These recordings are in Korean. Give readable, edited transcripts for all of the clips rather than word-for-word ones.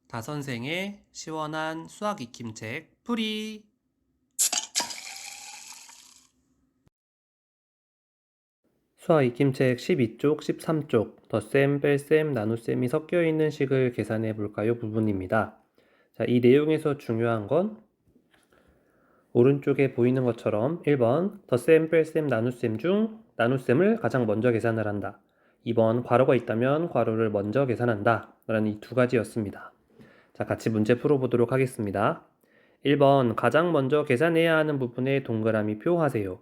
다선생의 시원한 수학 익힘책 풀이. 수학 익힘책 12쪽, 13쪽 덧셈, 뺄셈, 나눗셈이 섞여 있는 식을 계산해 볼까요? 부분입니다. 자, 이 내용에서 중요한 건 오른쪽에 보이는 것처럼 1번 덧셈, 뺄셈, 나눗셈 중 나눗셈을 가장 먼저 계산을 한다. 2번 괄호가 있다면 괄호를 먼저 계산한다. 라는 이 두 가지였습니다. 자, 같이 문제 풀어보도록 하겠습니다. 1번 가장 먼저 계산해야 하는 부분에 동그라미 표 하세요.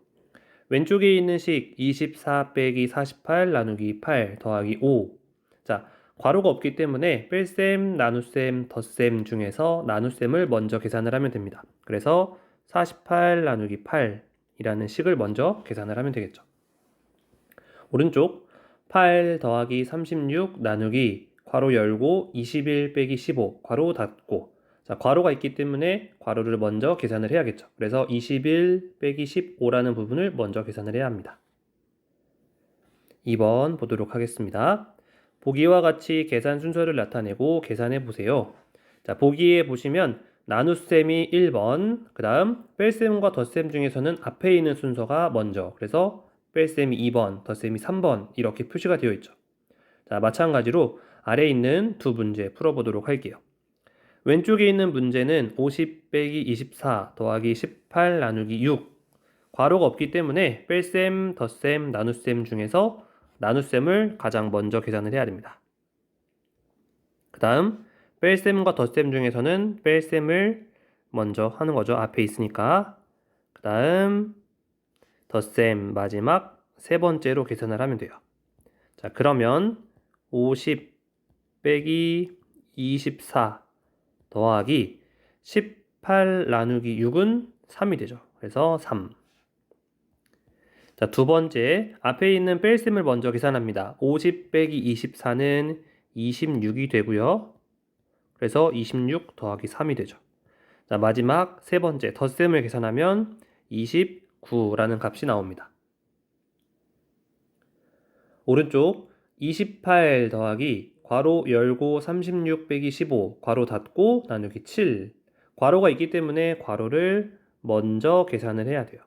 왼쪽에 있는 식 24 빼기 48 나누기 8 더하기 5. 자, 괄호가 없기 때문에 뺄셈, 나눗셈, 덧셈 중에서 나눗셈을 먼저 계산을 하면 됩니다. 그래서 48 나누기 8이라는 식을 먼저 계산을 하면 되겠죠. 오른쪽 8 더하기 36 나누기 괄호 열고 21 빼기 15 괄호 닫고. 자, 괄호가 있기 때문에 괄호를 먼저 계산을 해야겠죠. 그래서 21 빼기 15라는 부분을 먼저 계산을 해야 합니다. 2번 보도록 하겠습니다. 보기와 같이 계산 순서를 나타내고 계산해 보세요. 자, 보기에 보시면 나눗셈이 1번, 그 다음 뺄셈과 덧셈 중에서는 앞에 있는 순서가 먼저, 그래서 뺄셈이 2번, 덧셈이 3번 이렇게 표시가 되어 있죠. 자, 마찬가지로 아래에 있는 두 문제 풀어보도록 할게요. 왼쪽에 있는 문제는 50 빼기 24 더하기 18 나누기 6. 괄호가 없기 때문에 뺄셈, 덧셈, 나눗셈 중에서 나눗셈을 가장 먼저 계산을 해야 됩니다. 그 다음 뺄셈과 덧셈 중에서는 뺄셈을 먼저 하는 거죠. 앞에 있으니까. 그 다음 덧셈 마지막 세 번째로 계산을 하면 돼요. 자, 그러면 50 빼기 24 더하기 18 나누기 6은 3이 되죠. 그래서 3. 자, 두 번째 앞에 있는 뺄셈을 먼저 계산합니다. 50 빼기 24는 26이 되고요. 그래서 26 더하기 3이 되죠. 자, 마지막 세 번째 덧셈을 계산하면 29라는 값이 나옵니다. 오른쪽 28 더하기 괄호 열고 36 빼기 15 괄호 닫고 나누기 7. 괄호가 있기 때문에 괄호를 먼저 계산을 해야 돼요.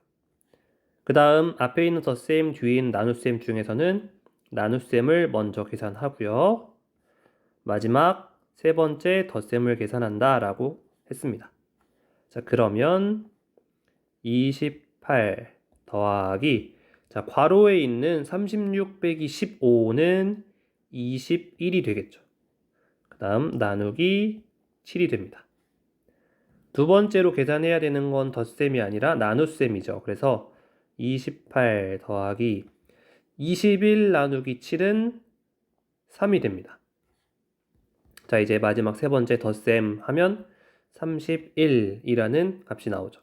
그 다음 앞에 있는 덧셈, 뒤에 있는 나눗셈 중에서는 나눗셈을 먼저 계산하고요. 마지막 세 번째 덧셈을 계산한다 라고 했습니다. 자, 그러면 28 더하기, 자, 괄호에 있는 36 빼기 15는 21이 되겠죠. 그 다음 나누기 7이 됩니다. 두 번째로 계산해야 되는 건 덧셈이 아니라 나눗셈이죠. 그래서 28 더하기 21 나누기 7은 3이 됩니다. 자, 이제 마지막 세 번째 덧셈 하면 31이라는 값이 나오죠.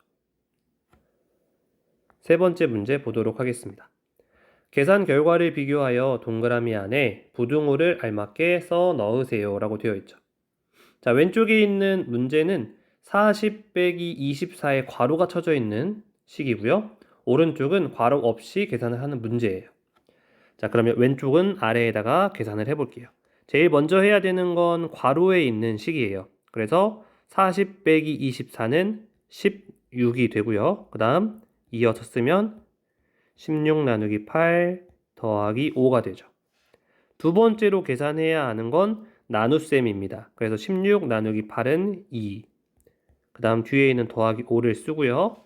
세 번째 문제 보도록 하겠습니다. 계산 결과를 비교하여 동그라미 안에 부등호를 알맞게 써 넣으세요 라고 되어 있죠. 자, 왼쪽에 있는 문제는 40 빼기 24에 괄호가 쳐져 있는 식이고요. 오른쪽은 괄호 없이 계산을 하는 문제예요. 자, 그러면 왼쪽은 아래에다가 계산을 해볼게요. 제일 먼저 해야 되는 건 괄호에 있는 식이에요. 그래서 40 빼기 24는 16이 되고요. 그 다음 이어서 쓰면 16 나누기 8 더하기 5가 되죠. 두 번째로 계산해야 하는 건 나눗셈입니다. 그래서 16 나누기 8은 2. 그 다음 뒤에 있는 더하기 5를 쓰고요.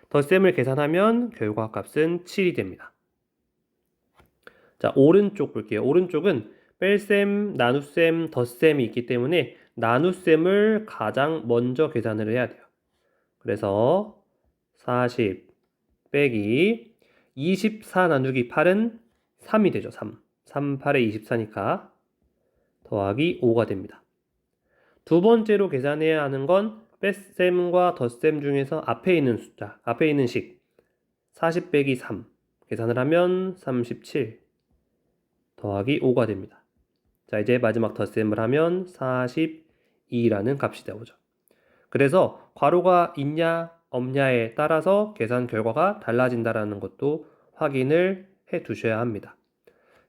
덧셈을 계산하면 결과값은 7이 됩니다. 자, 오른쪽 볼게요. 오른쪽은 뺄셈, 나눗셈, 덧셈이 있기 때문에 나눗셈을 가장 먼저 계산을 해야 돼요. 그래서 40 빼기 24 나누기 8은 3이 되죠. 3. 3, 8에 24니까 더하기 5가 됩니다. 두 번째로 계산해야 하는 건 뺄셈과 덧셈 중에서 앞에 있는 숫자, 앞에 있는 식 40 빼기 3 계산을 하면 37 더하기 5가 됩니다. 자, 이제 마지막 덧셈을 하면 42라는 값이 나오죠. 그래서 괄호가 있냐 없냐에 따라서 계산 결과가 달라진다는 것도 확인을 해 두셔야 합니다.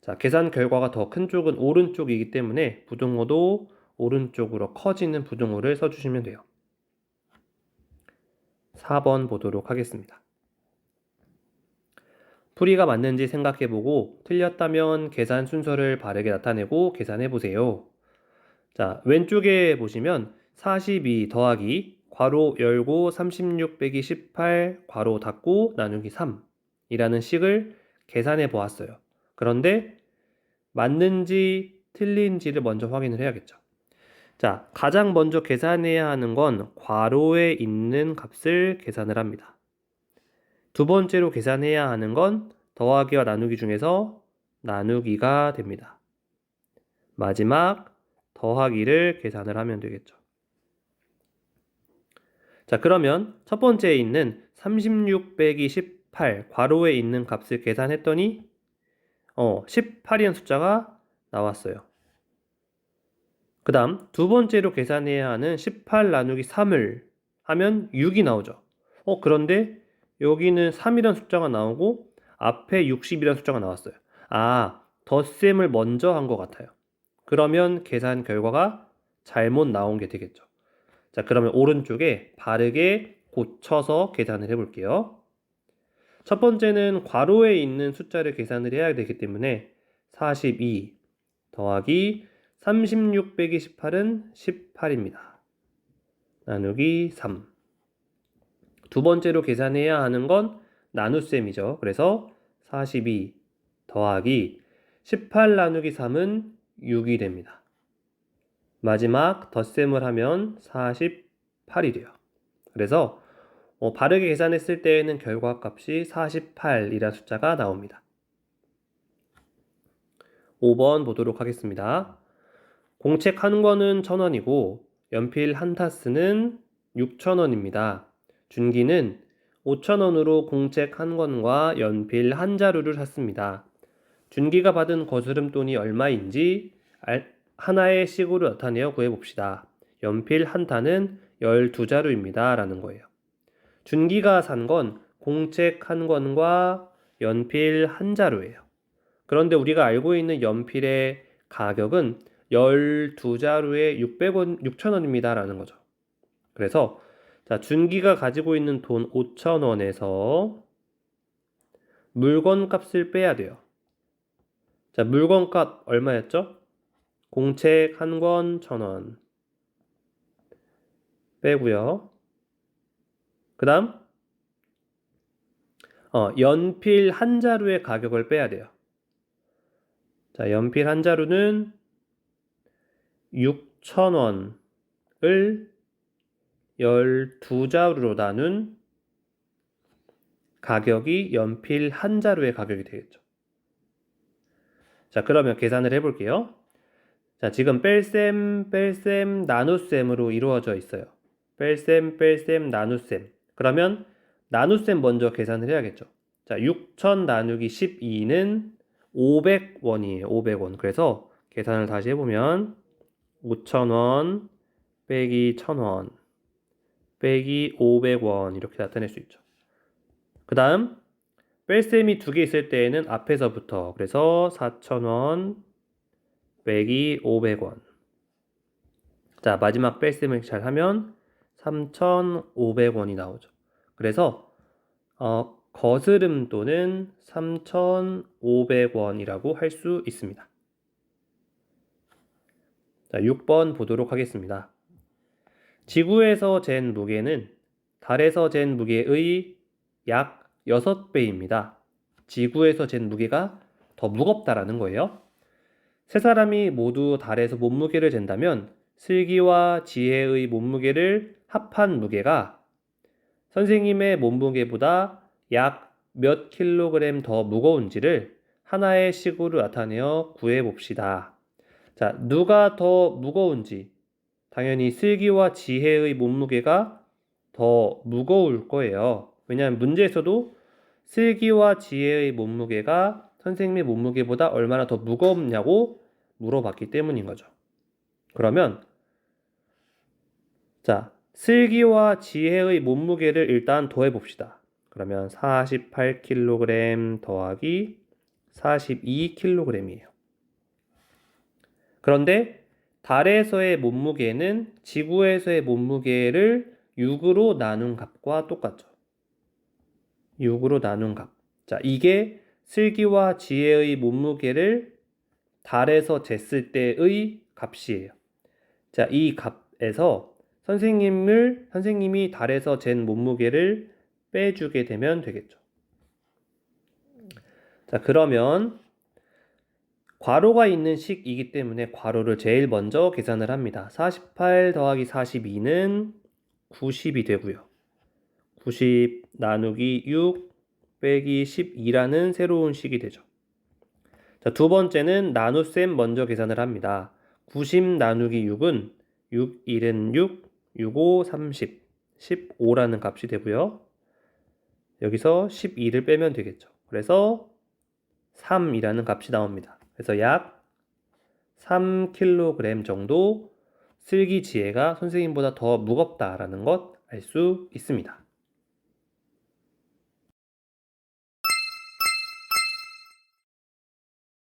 자, 계산 결과가 더 큰 쪽은 오른쪽이기 때문에 부등호도 오른쪽으로 커지는 부등호를 써주시면 돼요. 4번 보도록 하겠습니다. 풀이가 맞는지 생각해보고 틀렸다면 계산 순서를 바르게 나타내고 계산해보세요. 자, 왼쪽에 보시면 42 더하기 괄호 열고 36 빼기 18 괄호 닫고 나누기 3 이라는 식을 계산해 보았어요. 그런데 맞는지 틀린지를 먼저 확인을 해야겠죠. 자, 가장 먼저 계산해야 하는 건 괄호에 있는 값을 계산을 합니다. 두 번째로 계산해야 하는 건 더하기와 나누기 중에서 나누기가 됩니다. 마지막 더하기를 계산을 하면 되겠죠. 자, 그러면 첫 번째에 있는 36 빼기 18 괄호에 있는 값을 계산했더니 18이라는 숫자가 나왔어요. 그 다음 두 번째로 계산해야 하는 18 나누기 3을 하면 6이 나오죠. 그런데 여기는 3이라는 숫자가 나오고 앞에 60이라는 숫자가 나왔어요. 덧셈을 먼저 한 것 같아요. 그러면 계산 결과가 잘못 나온 게 되겠죠. 자, 그러면 오른쪽에 바르게 고쳐서 계산을 해볼게요. 첫 번째는 괄호에 있는 숫자를 계산을 해야 되기 때문에 42 더하기 36 빼기 18은 18입니다. 나누기 3. 두 번째로 계산해야 하는 건 나눗셈이죠. 그래서 42 더하기 18 나누기 3은 6이 됩니다. 마지막 덧셈을 하면 48이 돼요. 그래서 바르게 계산했을 때에는 결과값이 48이라는 숫자가 나옵니다. 5번 보도록 하겠습니다. 공책 한 권은 1,000원이고 연필 한 타스는 6,000원입니다. 준기는 5,000원으로 공책 한 권과 연필 한 자루를 샀습니다. 준기가 받은 거스름돈이 얼마인지 하나의 식으로 나타내어 구해봅시다. 연필 한 타는 12자루입니다. 라는 거예요. 준기가 산 건 공책 한 권과 연필 한 자루예요. 그런데 우리가 알고 있는 연필의 가격은 12자루에 6,000원입니다. 라는 거죠. 그래서 자, 준기가 가지고 있는 돈 5,000원에서 물건 값을 빼야 돼요. 자, 물건 값 얼마였죠? 공책 한 권 1,000원 빼고요. 그 다음 연필 한 자루의 가격을 빼야 돼요. 자, 연필 한 자루는 6,000원을 12자루로 나눈 가격이 연필 한 자루의 가격이 되겠죠. 자, 그러면 계산을 해볼게요. 자, 지금 뺄셈, 나눗셈으로 이루어져 있어요. 뺄셈, 나눗셈. 그러면 나눗셈 먼저 계산을 해야겠죠. 자, 6,000 나누기 12는 500원이에요. 500원. 그래서 계산을 다시 해보면 5,000원 빼기 1,000원 빼기 500원 이렇게 나타낼 수 있죠. 그 다음 뺄셈이 두 개 있을 때에는 앞에서부터 그래서 4,000원 빼기 500원. 자, 마지막 뺄셈을 잘 하면 3,500원이 나오죠. 그래서 거스름돈은 3,500원이라고 할 수 있습니다. 자, 6번 보도록 하겠습니다. 지구에서 잰 무게는 달에서 잰 무게의 약 6배입니다. 지구에서 잰 무게가 더 무겁다라는 거예요. 세 사람이 모두 달에서 몸무게를 잰다면 슬기와 지혜의 몸무게를 합한 무게가 선생님의 몸무게보다 약 몇 킬로그램 더 무거운지를 하나의 식으로 나타내어 구해봅시다. 자, 누가 더 무거운지 당연히 슬기와 지혜의 몸무게가 더 무거울 거예요. 왜냐하면 문제에서도 슬기와 지혜의 몸무게가 선생님의 몸무게보다 얼마나 더 무겁냐고 물어봤기 때문인 거죠. 그러면 자, 슬기와 지혜의 몸무게를 일단 더해봅시다. 그러면 48kg 더하기 42kg이에요. 그런데 달에서의 몸무게는 지구에서의 몸무게를 6으로 나눈 값과 똑같죠. 6으로 나눈 값. 자, 이게 슬기와 지혜의 몸무게를 달에서 쟀을 때의 값이에요. 자, 이 값에서 선생님이 달에서 잰 몸무게를 빼주게 되면 되겠죠. 자, 그러면 괄호가 있는 식이기 때문에 괄호를 제일 먼저 계산을 합니다. 48 더하기 42는 90이 되고요. 90 나누기 6 빼기 12라는 새로운 식이 되죠. 자, 두 번째는 나눗셈 먼저 계산을 합니다. 90 나누기 6은 6, 1은 6, 6, 5, 30, 15라는 값이 되고요. 여기서 12를 빼면 되겠죠. 그래서 3이라는 값이 나옵니다. 그래서 약 3kg 정도 슬기지혜가 선생님보다 더 무겁다라는 것 알 수 있습니다.